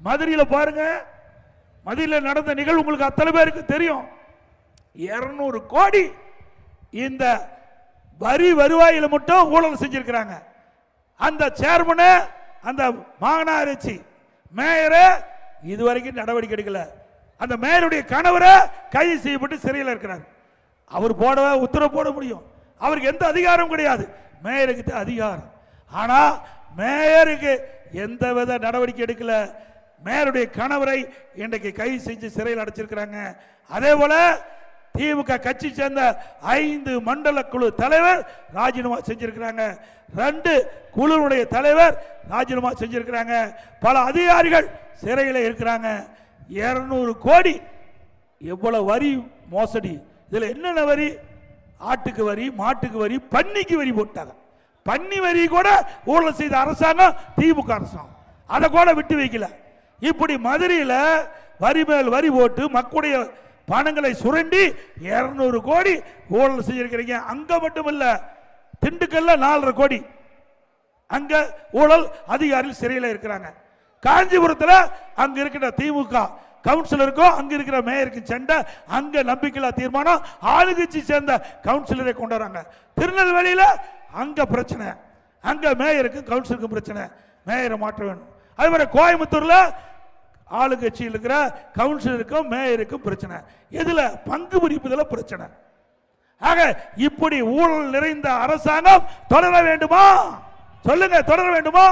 மதுரையில் பாருங்க, மதுரையில் நடந்த நிகழ்வு உங்களுக்கு அத்தனை பேருக்கு தெரியும். 200 கோடி இந்த வரி வருவாயில மட்டும் ஊழல் செஞ்சிருக்கிறாங்க. அந்த சேர்மனு, அந்த மாநகராட்சி மேயரை இதுவரைக்கும் நடவடிக்கை எடுக்கல. அந்த மேயருடைய கணவரை கைது செய்யப்பட்டு சிறையில் இருக்கிறார். அவர் உத்தரவு போட முடியும், அவருக்கு எந்த அதிகாரம் கிடையாது. மேயருக்கு அதிகாரம். ஆனா மேயருக்கு எந்தவித நடவடிக்கை எடுக்கல. மேயருடைய கணவரை இன்றைக்கு கைது செஞ்சு சிறையில் அடைச்சிருக்கிறாங்க. அதே போல திமுக கட்சி சேர்ந்த 5 மண்டல குழு தலைவர் ராஜினாமா செஞ்சிருக்கிறாங்க. 2 குழுவுடைய தலைவர் ராஜினாமா செஞ்சிருக்கிறாங்க. பல அதிகாரிகள் சிறையில் இருக்கிறாங்க. 200 கோடி எவ்வளவு வரி மோசடி. இதுல என்னென்ன வரி? ஆட்டுக்கு வரி, மாட்டுக்கு வரி, பன்னிக்கு வரி போட்டாங்க. பன்னி வரி கூட ஊழல் செய்த அரசாங்கம் திமுக அரசாங்கம், அதை கூட விட்டு வைக்கல. இப்படி மதுரையில் வரி மேல் வரி போட்டு மக்களுடைய பணங்களை சுரண்டி 200 கோடி ஊழல் செஞ்சிருக்கிறீங்க. அங்க மட்டும் இல்ல, திண்டுக்கல்ல 4.5 கோடி அங்க ஊழல் அதிகாரிகள் சிறையில் இருக்கிறாங்க. காஞ்சிபுரத்தில் அங்க இருக்கிற திமுக கவுன்சிலருக்கும் அங்க இருக்கிற மேயருக்கு சண்டை, அங்க நம்பிக்கையில்லா தீர்மானம், ஆளுங்கட்சி சேர்ந்த கவுன்சிலரை கொண்டு வராங்க. திருநெல்வேலியில அங்க பிரச்சனை, அங்க மேயருக்கு கவுன்சிலருக்கும் பிரச்சனை, மேயரை மாற்ற வேணும். அதே மாதிரி கோயம்புத்தூர்ல ஆளுங்கட்சியில் இருக்கிற கவுன்சிலருக்கும் மேயருக்கும் பிரச்சனை. எதுல? பங்கு பிரிப்பதில் பிரச்சனை. ஆக இப்படி ஊழல் நிறைந்த அரசாங்கம் தொடர வேண்டுமா? சொல்லுங்க, தொடர வேண்டுமா?